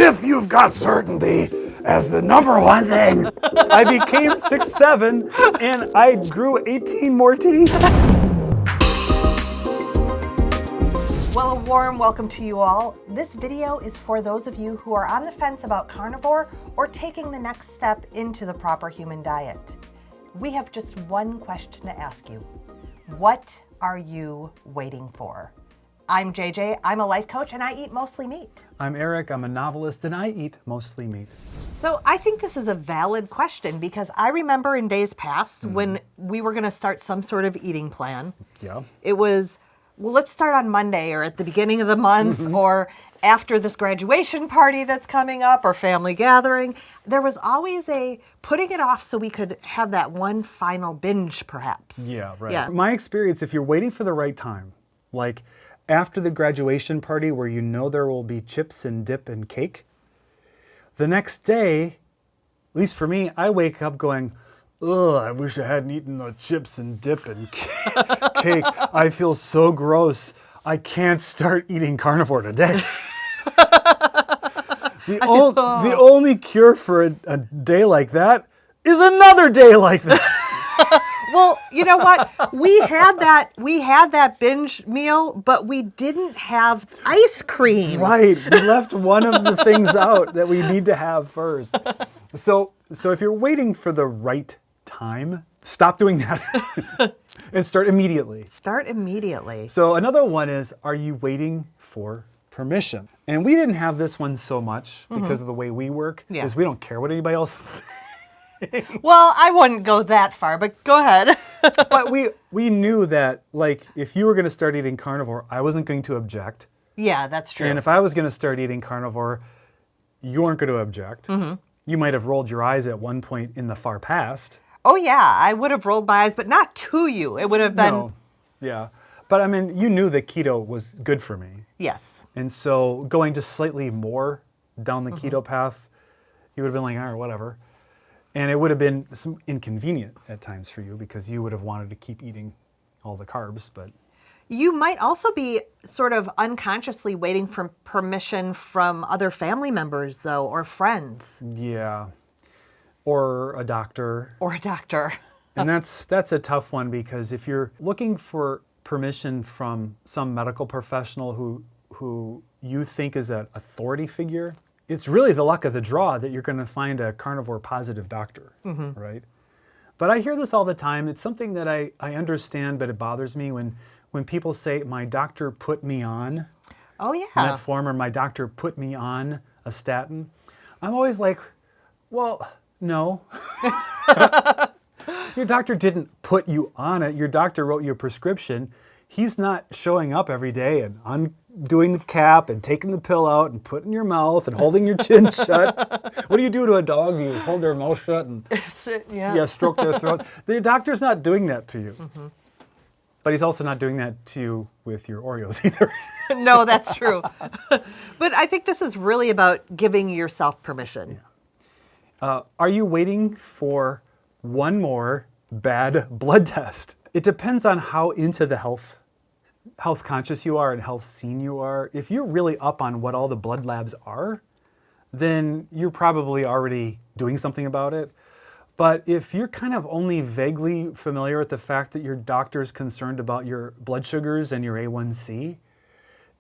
if you've got certainty as the number one thing. I became 6'7", and I grew 18 more teeth. Well, a warm welcome to you all. This video is for those of you who are on the fence about carnivore or taking the next step into the proper human diet. We have just one question to ask you. What are you waiting for? I'm JJ, I'm a life coach, and I eat mostly meat. I'm Eric, I'm a novelist, and I eat mostly meat. So I think this is a valid question because I remember in days past when we were gonna start some sort of eating plan. Yeah. It was, well, let's start on Monday or at the beginning of the month or after this graduation party that's coming up or family gathering. There was always a putting it off so we could have that one final binge perhaps. Yeah, right. Yeah. My experience, if you're waiting for the right time, like after the graduation party where you know there will be chips and dip and cake, the next day, at least for me, I wake up going, ugh, I wish I hadn't eaten the chips and dip and cake. I feel so gross. I can't start eating carnivore today. The only cure for a day like that is another day like that. Well, you know what? We had that binge meal, but we didn't have ice cream. Right. We left one of the things out that we need to have first. So if you're waiting for the right time, stop doing that and start immediately. Start immediately. So another one is, are you waiting for permission? And we didn't have this one so much because of the way we work, is we don't care what anybody else thinks. Well, I wouldn't go that far, but go ahead. But we knew that, like, if you were going to start eating carnivore, I wasn't going to object. Yeah, that's true. And if I was going to start eating carnivore, you weren't going to object. You might have rolled your eyes at one point in the far past. Oh yeah, I would have rolled my eyes, but not to you. It would have been... No, yeah. But I mean, you knew that keto was good for me. Yes. And so going just slightly more down the keto path, you would have been like, all right, whatever. And it would have been some inconvenient at times for you because you would have wanted to keep eating all the carbs, but... You might also be sort of unconsciously waiting for permission from other family members, though, or friends. Yeah. Or a doctor. Or a doctor. And that's a tough one because if you're looking for permission from some medical professional who you think is an authority figure, it's really the luck of the draw that you're going to find a carnivore positive doctor, right? But I hear this all the time. It's something that I understand, but it bothers me when people say, my doctor put me on metformin, or my doctor put me on a statin. I'm always like, well, no. Your doctor didn't put you on it. Your doctor wrote you a prescription. He's not showing up every day and undoing the cap and taking the pill out and putting in your mouth and holding your chin shut. What do you do to a dog? You hold their mouth shut and stroke their throat. Your doctor's not doing that to you. But he's also not doing that to you with your Oreos either. No, that's true. But I think this is really about giving yourself permission. Yeah. Are you waiting for one more bad blood test? It depends on how into the health conscious you are and health scene you are. If you're really up on what all the blood labs are, then you're probably already doing something about it. But if you're kind of only vaguely familiar with the fact that your doctor's concerned about your blood sugars and your A1C,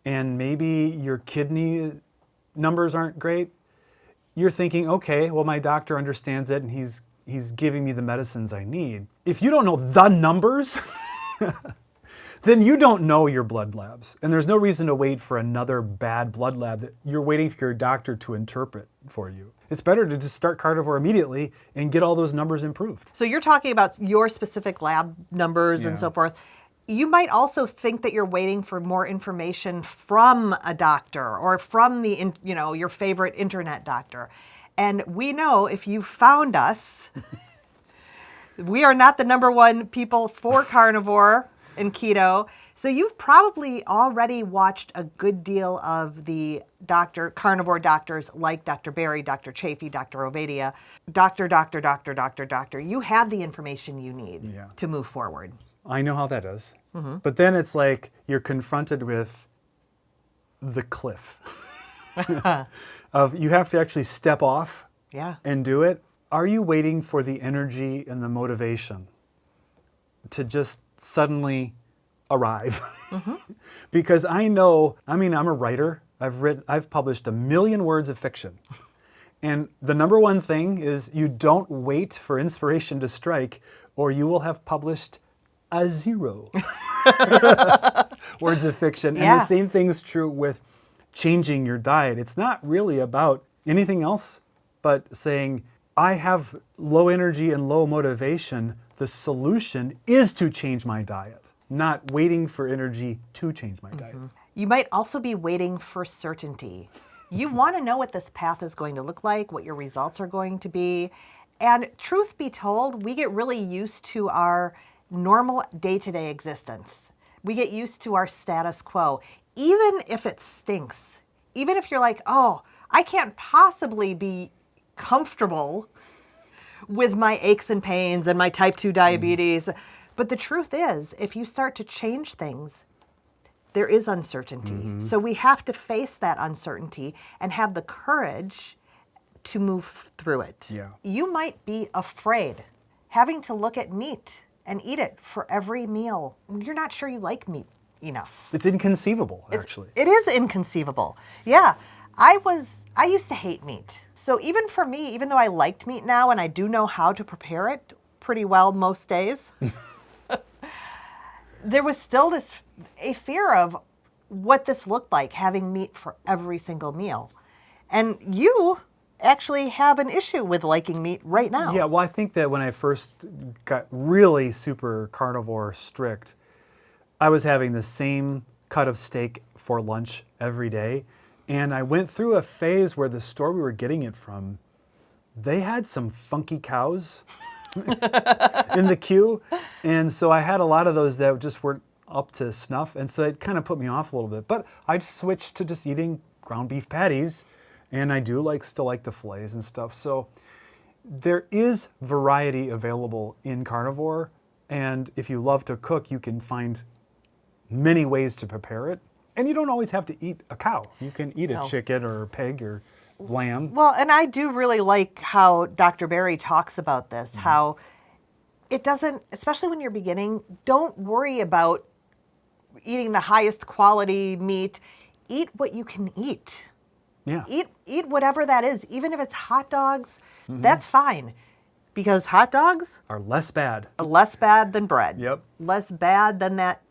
and maybe your kidney numbers aren't great, you're thinking, okay, well, my doctor understands it and he's giving me the medicines I need. If you don't know the numbers, then you don't know your blood labs. And there's no reason to wait for another bad blood lab that you're waiting for your doctor to interpret for you. It's better to just start carnivore immediately and get all those numbers improved. So you're talking about your specific lab numbers and so forth. You might also think that you're waiting for more information from a doctor or from the, your favorite internet doctor. And we know if you found us, we are not the number one people for carnivore and keto. So you've probably already watched a good deal of the carnivore doctors like Dr. Berry, Dr. Chafee, Dr. Ovadia, doctor. You have the information you need to move forward. I know how that is. But then it's like you're confronted with the cliff. of you have to actually step off Yeah. and do it. Are you waiting for the energy and the motivation to just suddenly arrive? Because I'm a writer. I've published 1 million words of fiction. And the number one thing is you don't wait for inspiration to strike, or you will have published a 0 words of fiction. And Yeah. the same thing's true with changing your diet. It's not really about anything else but saying, I have low energy and low motivation. The solution is to change my diet, not waiting for energy to change my diet. You might also be waiting for certainty. You want to know what this path is going to look like, what your results are going to be. And truth be told, we get really used to our normal day-to-day existence. We get used to our status quo, even if it stinks. Even if you're like, oh, I can't possibly be comfortable with my aches and pains and my type 2 diabetes. But the truth is, if you start to change things, there is uncertainty. So we have to face that uncertainty and have the courage to move through it. Yeah. You might be afraid having to look at meat and eat it for every meal. You're not sure you like meat enough. It's inconceivable, actually. It is inconceivable. Yeah. I used to hate meat. So even for me, even though I liked meat now and I do know how to prepare it pretty well most days, there was still a fear of what this looked like, having meat for every single meal. And you actually have an issue with liking meat right now. Yeah, well, I think that when I first got really super carnivore strict, I was having the same cut of steak for lunch every day. And I went through a phase where the store we were getting it from, they had some funky cows in the queue. And so I had a lot of those that just weren't up to snuff. And so it kind of put me off a little bit. But I switched to just eating ground beef patties. And I do still like the fillets and stuff. So there is variety available in carnivore. And if you love to cook, you can find many ways to prepare it. And you don't always have to eat a cow. You can eat a chicken or a pig or lamb. Well, and I do really like how Dr. Berry talks about this, how it doesn't, especially when you're beginning, don't worry about eating the highest quality meat. Eat what you can eat. Yeah. Eat whatever that is. Even if it's hot dogs, that's fine. Because hot dogs Are less bad. are less bad than bread. Yep. Less bad than that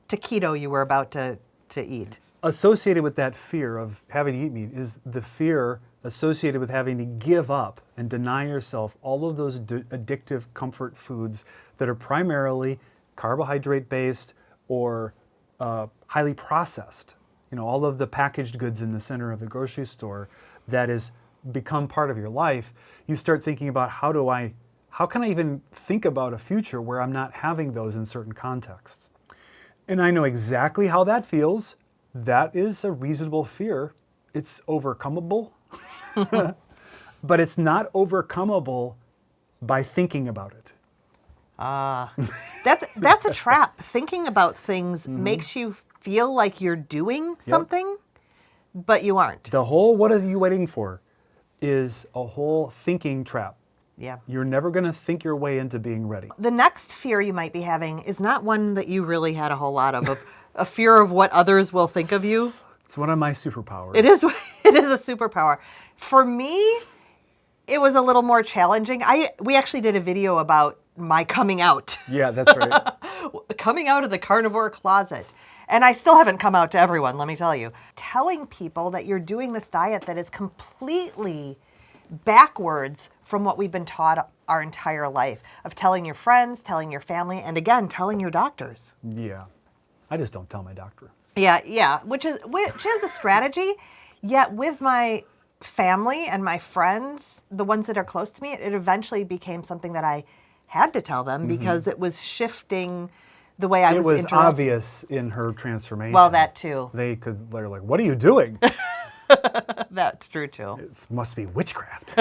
taquito you were about to eat. Associated with that fear of having to eat meat is the fear associated with having to give up and deny yourself all of those addictive comfort foods that are primarily carbohydrate based or highly processed. You know, all of the packaged goods in the center of the grocery store that has become part of your life. You start thinking about how can I even think about a future where I'm not having those in certain contexts? And I know exactly how that feels. That is a reasonable fear. It's overcomable, but it's not overcomable by thinking about it. That's a trap. Thinking about things makes you feel like you're doing something, but you aren't. The whole "what are you waiting for" is a whole thinking trap. Yeah. You're never going to think your way into being ready. The next fear you might be having is not one that you really had a whole lot of a fear of what others will think of you. It's one of my superpowers. It is a superpower. For me, it was a little more challenging. We actually did a video about my coming out. Yeah, that's right. Coming out of the carnivore closet. And I still haven't come out to everyone, let me tell you. Telling people that you're doing this diet that is completely backwards from what we've been taught our entire life, of telling your friends, telling your family, and again, telling your doctors. Yeah. I just don't tell my doctor. Yeah, which is a strategy. Yet with my family and my friends, the ones that are close to me, it eventually became something that I had to tell them because it was shifting the way I was It was interrupting. obvious in her transformation. Well, that too. They're like, what are you doing? That's true too. It must be witchcraft.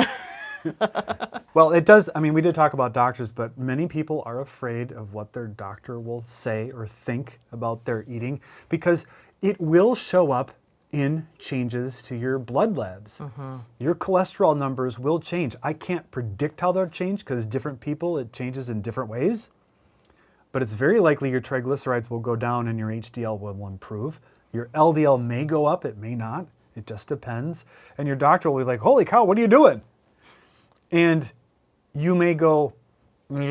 Well, it does. I mean, we did talk about doctors, but many people are afraid of what their doctor will say or think about their eating because it will show up in changes to your blood labs. Your cholesterol numbers will change. I can't predict how they'll change because different people, it changes in different ways. But it's very likely your triglycerides will go down and your HDL will improve. Your LDL may go up, it may not. It just depends. And your doctor will be like, holy cow, what are you doing? And you may go, and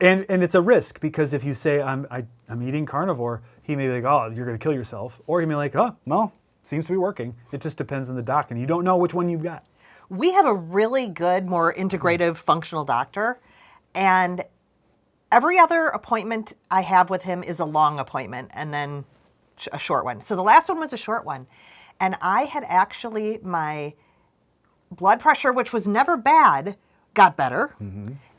it's a risk because if you say, I'm eating carnivore, he may be like, oh, you're going to kill yourself. Or he may be like, oh, well, seems to be working. It just depends on the doc, and you don't know which one you've got. We have a really good, more integrative, functional doctor, and every other appointment I have with him is a long appointment and then a short one. So the last one was a short one, and I had actually, my blood pressure, which was never bad, got better,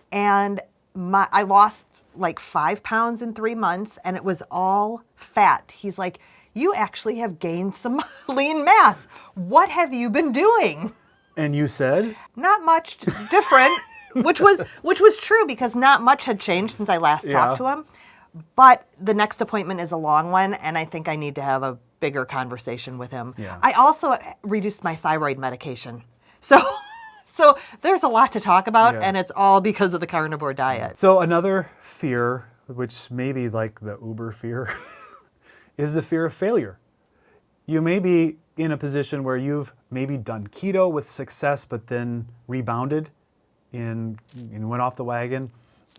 and I lost like 5 pounds in 3 months, and it was all fat. He's like, you actually have gained some lean mass. What have you been doing? And you said? Not much different, which was true because not much had changed since I last talked to him. But the next appointment is a long one, and I think I need to have a bigger conversation with him. Yeah. I also reduced my thyroid medication. So there's a lot to talk about, and it's all because of the carnivore diet. So another fear, which may be like the Uber fear, is the fear of failure. You may be in a position where you've maybe done keto with success, but then rebounded and went off the wagon,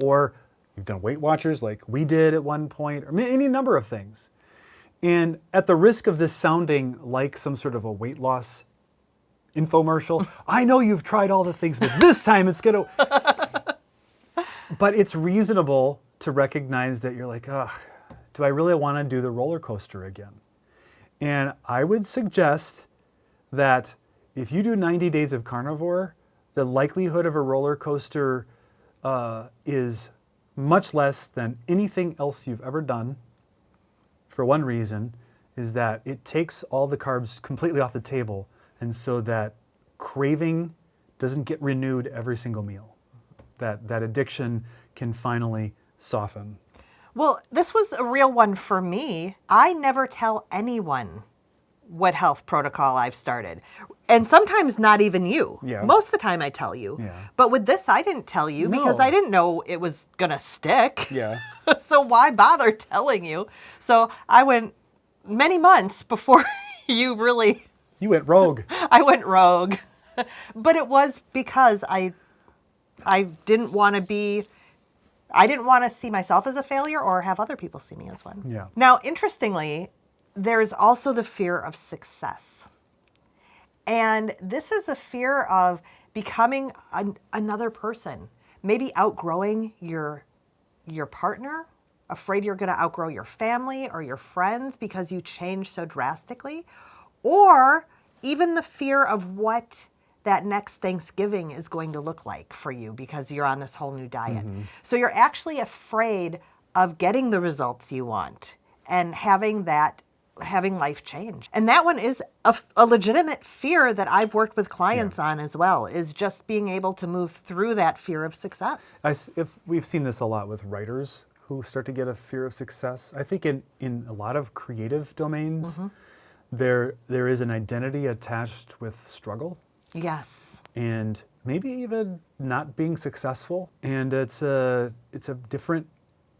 or you've done Weight Watchers like we did at one point, or any number of things. And at the risk of this sounding like some sort of a weight loss infomercial, I know you've tried all the things, but this time it's gonna. But it's reasonable to recognize that you're like, ugh, do I really want to do the roller coaster again? And I would suggest that if you do 90 days of carnivore, the likelihood of a roller coaster is much less than anything else you've ever done. For one reason, is that it takes all the carbs completely off the table, and so that craving doesn't get renewed every single meal. That addiction can finally soften. Well, this was a real one for me. I never tell anyone what health protocol I've started. And sometimes not even you. Yeah. Most of the time I tell you. Yeah. But with this, I didn't tell you because No. I didn't know it was going to stick. Yeah. So why bother telling you? So I went many months before you really... You went rogue. I went rogue. But it was because I didn't want to be... I didn't want to see myself as a failure or have other people see me as one. Yeah. Now, interestingly, there's also the fear of success. And this is a fear of becoming another person, maybe outgrowing your partner, afraid you're going to outgrow your family or your friends because you change so drastically, or even the fear of what that next Thanksgiving is going to look like for you because you're on this whole new diet. So you're actually afraid of getting the results you want and having life change. And that one is a legitimate fear that I've worked with clients on as well, is just being able to move through that fear of success. We've seen this a lot with writers who start to get a fear of success. I think in a lot of creative domains, there is an identity attached with struggle. Yes. And maybe even not being successful. And it's a different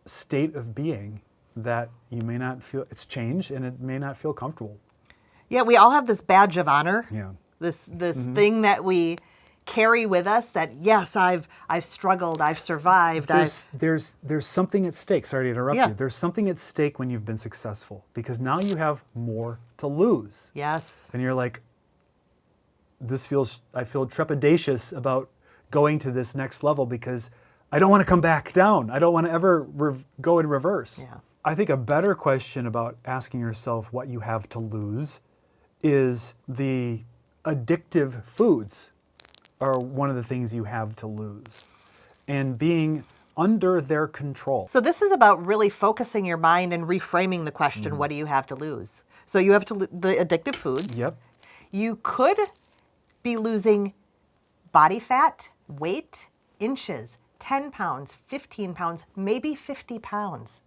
state of being that you may not feel, it's change and it may not feel comfortable. Yeah, we all have this badge of honor. Yeah. This thing that we carry with us that, yes, I've struggled, I've survived. There's something at stake. Sorry to interrupt Yeah. you. There's something at stake when you've been successful because now you have more to lose. Yes. And you're like, I feel trepidatious about going to this next level because I don't want to come back down. I don't want to ever go in reverse. Yeah. I think a better question about asking yourself what you have to lose is the addictive foods are one of the things you have to lose and being under their control. So this is about really focusing your mind and reframing the question, what do you have to lose? So you have the addictive foods. Yep. You could be losing body fat, weight, inches, 10 pounds, 15 pounds, maybe 50 pounds.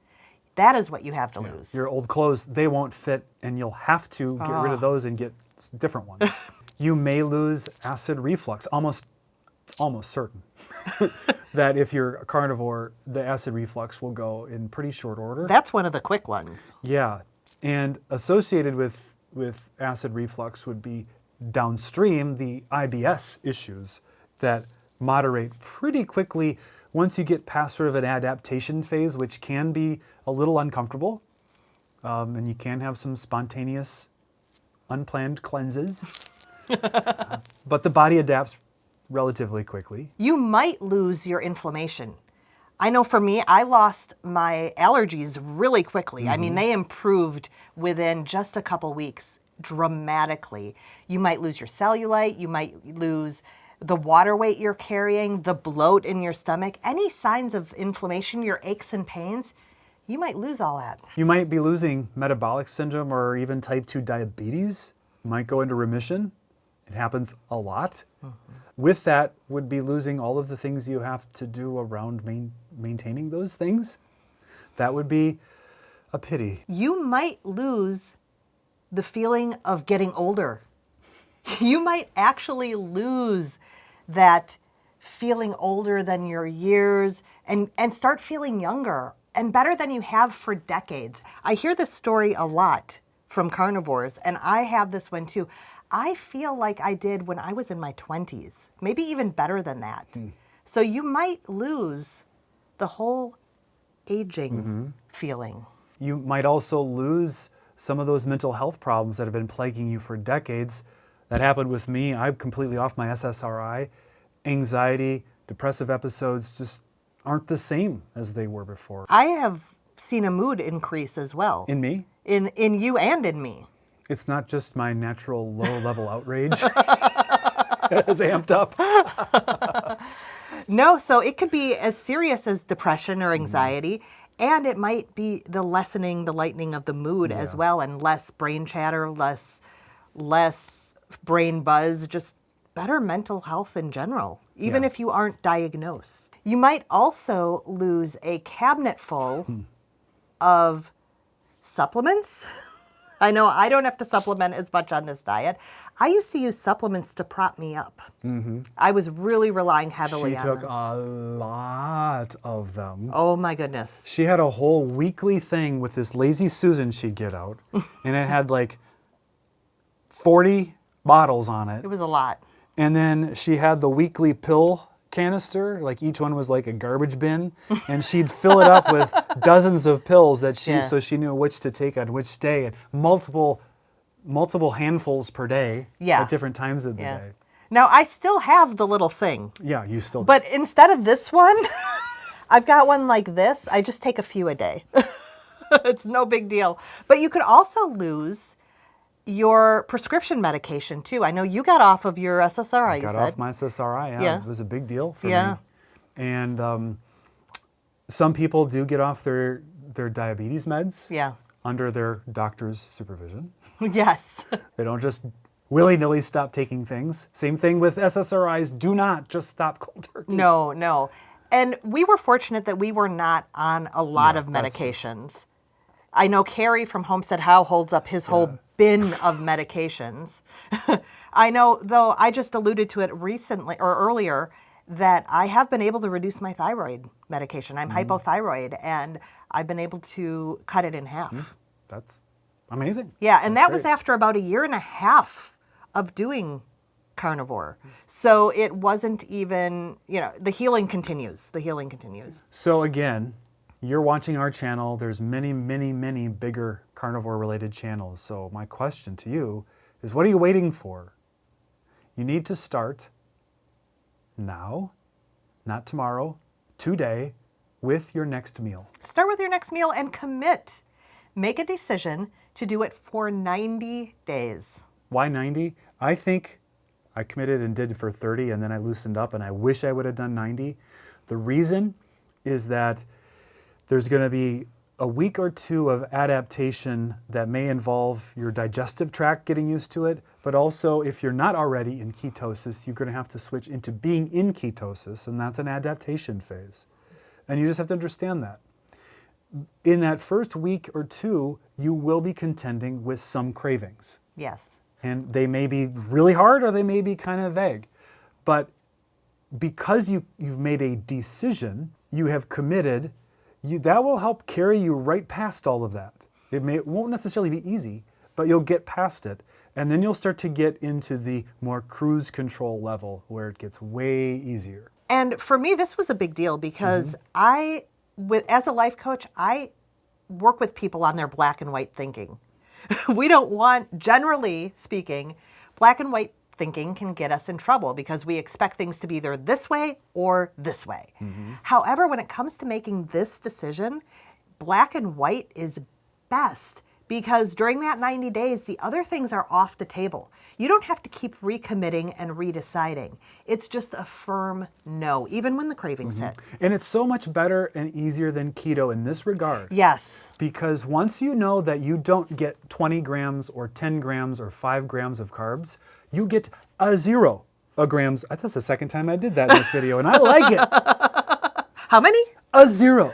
That is what you have to lose. Your old clothes, they won't fit, and you'll have to get rid of those and get different ones. You may lose acid reflux. It's almost certain that if you're a carnivore, the acid reflux will go in pretty short order. That's one of the quick ones. Yeah, and associated with acid reflux would be downstream the IBS issues that moderate pretty quickly once you get past sort of an adaptation phase, which can be a little uncomfortable, and you can have some spontaneous, unplanned cleanses. But the body adapts relatively quickly. You might lose your inflammation. I know for me, I lost my allergies really quickly. I mean, they improved within just a couple weeks dramatically. You might lose your cellulite, you might lose the water weight you're carrying, the bloat in your stomach, any signs of inflammation, your aches and pains, you might lose all that. You might be losing metabolic syndrome or even type 2 diabetes. You might go into remission. It happens a lot. With that would be losing all of the things you have to do around maintaining those things. That would be a pity. You might lose the feeling of getting older. You might actually lose that feeling older than your years and start feeling younger and better than you have for decades. I hear this story a lot from carnivores, and I have this one too. I feel like I did when I was in my 20s, maybe even better than that. So you might lose the whole aging feeling. You might also lose some of those mental health problems that have been plaguing you for decades. That happened with me. I'm completely off my SSRI. Anxiety, depressive episodes just aren't the same as they were before. I have seen a mood increase as well. In me? In you and in me. It's not just my natural low-level outrage has amped up. No, so it could be as serious as depression or anxiety, and it might be the lightening of the mood as well, and less brain chatter, less brain buzz, just better mental health in general, even if you aren't diagnosed. You might also lose a cabinet full of supplements. I know I don't have to supplement as much on this diet. I used to use supplements to prop me up. I was really relying heavily She on took them. a lot of them. Oh my goodness. She had a whole weekly thing with this Lazy Susan she'd get out, and it had like 40 bottles on it. It was a lot. And then she had the weekly pill canister, like each one was like a garbage bin, and she'd fill it up with dozens of pills that so she knew which to take on which day, and multiple handfuls per day at different times of the day. Now I still have the little thing. Yeah, you still do. But instead of this one, I've got one like this. I just take a few a day. It's no big deal. But you could also lose your prescription medication too. I know you got off of your SSRI. I got off my SSRI. Yeah, it was a big deal for me. And some people do get off their diabetes meds. Under their doctor's supervision. Yes. They don't just willy-nilly stop taking things. Same thing with SSRIs. Do not just stop cold turkey. No. And we were fortunate that we were not on a lot of medications. I know Carrie from Homestead How holds up his whole bin of medications. I know, though, I just alluded to it recently or earlier that I have been able to reduce my thyroid medication. I'm hypothyroid, and I've been able to cut it in half. That's amazing. Yeah, and that was after about 1.5 years of doing carnivore. So it wasn't even, the healing continues. So again, you're watching our channel. There's many, many, many bigger carnivore-related channels. So my question to you is, what are you waiting for? You need to start now, not tomorrow, today, with your next meal. Start with your next meal and commit. Make a decision to do it for 90 days. Why 90? I think I committed and did for 30, and then I loosened up, and I wish I would have done 90. The reason is that there's going to be a week or two of adaptation that may involve your digestive tract getting used to it, but also if you're not already in ketosis, you're going to have to switch into being in ketosis, and that's an adaptation phase. And you just have to understand that. in that first week or two, you will be contending with some cravings. Yes. And they may be really hard or they may be kind of vague. But because you've made a decision, you have committed, that will help carry you right past all of that. It won't necessarily be easy, but you'll get past it. And then you'll start to get into the more cruise control level where it gets way easier. And for me, this was a big deal because as a life coach, I work with people on their black and white thinking. We don't want, generally speaking, black and white thinking can get us in trouble because we expect things to be either this way or this way. However, when it comes to making this decision, black and white is best because during that 90 days, the other things are off the table. You don't have to keep recommitting and redeciding. It's just a firm no, even when the cravings hit. And it's so much better and easier than keto in this regard. Yes. Because once you know that you don't get 20 grams or 10 grams or 5 grams of carbs, you get a 0 grams. That's the second time I did that in this video, and I like it. How many? A 0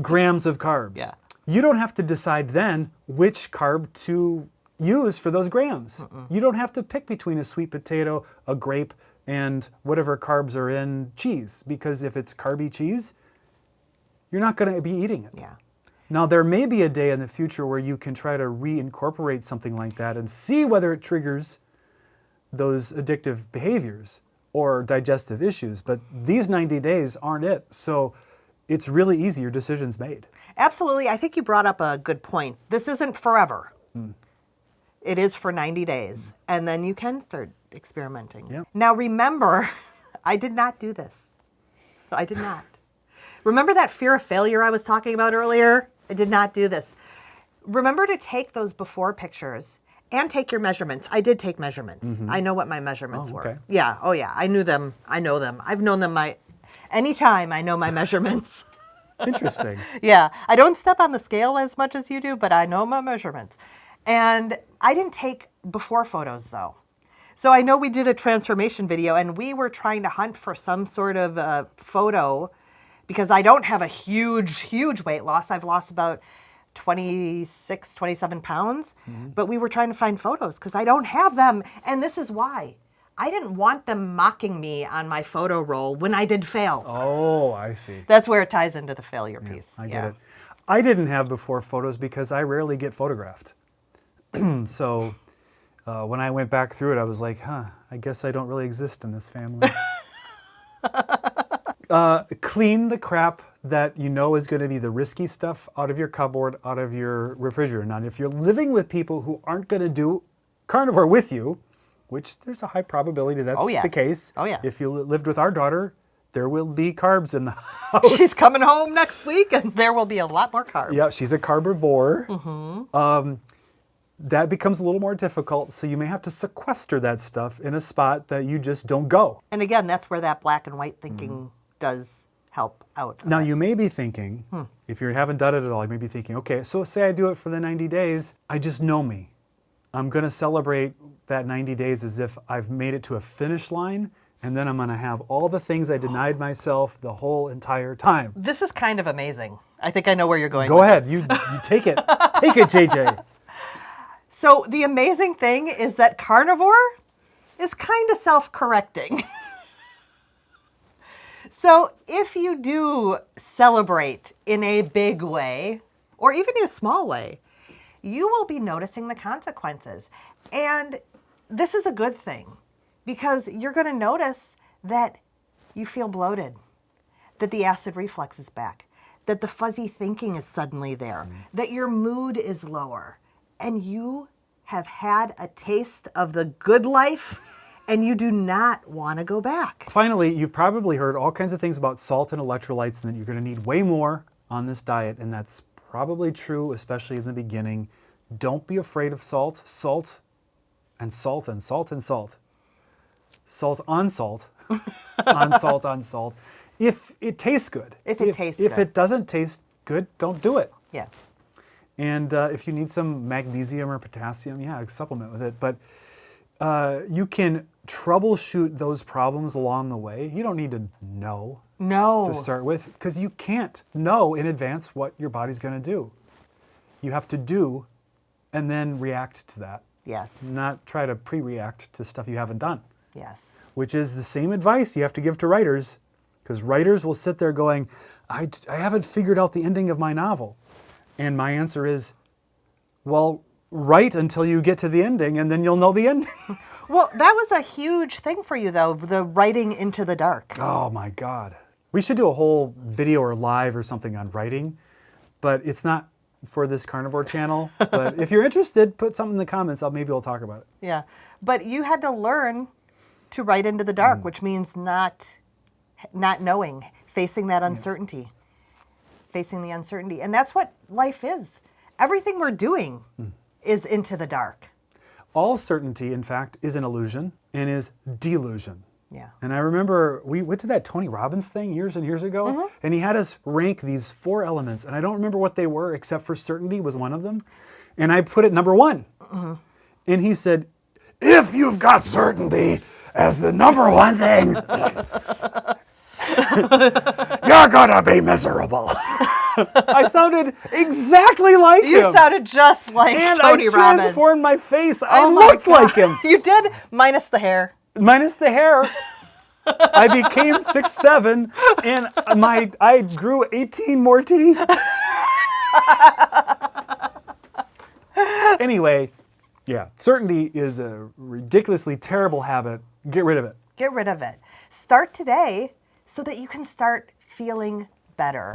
grams of carbs. Yeah. You don't have to decide then which carb to use for those grams. You don't have to pick between a sweet potato, a grape, and whatever carbs are in cheese, because if it's carby cheese, you're not going to be eating it. Yeah. Now, there may be a day in the future where you can try to reincorporate something like that and see whether it triggers those addictive behaviors or digestive issues, but these 90 days aren't it. So it's really easy. Your decision's made. Absolutely. I think you brought up a good point. This isn't forever. It is for 90 days. And then you can start experimenting. Yep. Now, remember, I did not do this. I did not. Remember that fear of failure I was talking about earlier? I did not do this. Remember to take those before pictures and take your measurements. I did take measurements. I know what my measurements were. Okay. Yeah. Oh, yeah. I knew them. I know them. I've known them anytime I know my measurements. Interesting. Yeah. I don't step on the scale as much as you do, but I know my measurements. And I didn't take before photos, though. So I know we did a transformation video, and we were trying to hunt for some sort of photo because I don't have a huge weight loss. I've lost about 26, 27 pounds. But we were trying to find photos because I don't have them. And this is why. I didn't want them mocking me on my photo roll when I did fail. Oh, I see. That's where it ties into the failure piece. I get it. I didn't have before photos because I rarely get photographed. So when I went back through it, I was like, I guess I don't really exist in this family. Clean the crap that you know is going to be the risky stuff out of your cupboard, out of your refrigerator. Now, if you're living with people who aren't going to do carnivore with you, which there's a high probability that's the case. Oh, yeah. If you lived with our daughter, there will be carbs in the house. She's coming home next week, and there will be a lot more carbs. Yeah, she's a carnivore. That becomes a little more difficult, so you may have to sequester that stuff in a spot that you just don't go. And again, that's where that black and white thinking does help out. Now, you may be thinking, if you haven't done it at all, you may be thinking, okay, so say I do it for the 90 days, I just know me. I'm going to celebrate that 90 days as if I've made it to a finish line, and then I'm going to have all the things I denied myself the whole entire time. This is kind of amazing. I think I know where you're going Go with ahead. this. You take it. Take it, JJ. So the amazing thing is that carnivore is kind of self-correcting. So if you do celebrate in a big way, or even in a small way, you will be noticing the consequences. And this is a good thing because you're going to notice that you feel bloated, that the acid reflux is back, that the fuzzy thinking is suddenly there, that your mood is lower, and you have had a taste of the good life and you do not want to go back. Finally, you've probably heard all kinds of things about salt and electrolytes and that you're going to need way more on this diet, and that's probably true, especially in the beginning. Don't be afraid of salt. Salt and salt and salt and salt. Salt on salt. On salt on salt. If it tastes good. If it doesn't taste good, don't do it. Yeah. And if you need some magnesium or potassium, supplement with it. But You can troubleshoot those problems along the way. You don't need to know No. to start with, because you can't know in advance what your body's going to do. You have to do and then react to that, Yes. not try to pre-react to stuff you haven't done, Yes. which is the same advice you have to give to writers, because writers will sit there going, I haven't figured out the ending of my novel. And my answer is, well, write until you get to the ending and then you'll know the ending. Well, that was a huge thing for you, though, the writing into the dark. Oh my God. We should do a whole video or live or something on writing, but it's not for this Carnivore channel. But if you're interested, put something in the comments. Maybe we'll talk about it. Yeah. But you had to learn to write into the dark, which means not knowing, facing that uncertainty, facing the uncertainty. And that's what life is. Everything we're doing is into the dark. All certainty, in fact, is an illusion and is delusion. Yeah. And I remember we went to that Tony Robbins thing years and years ago, and he had us rank these 4 elements, and I don't remember what they were, except for certainty was one of them. And I put it number 1. And he said, if you've got certainty as the number 1 thing, you're gonna be miserable. I sounded exactly like him. You sounded just like And Tony I Robbins. transformed my face. I Oh my looked God. like him. You did, minus the hair. Minus the hair. I became 6'7", and I grew 18 more teeth. Anyway, yeah, certainty is a ridiculously terrible habit. Get rid of it. Get rid of it. Start today so that you can start feeling better.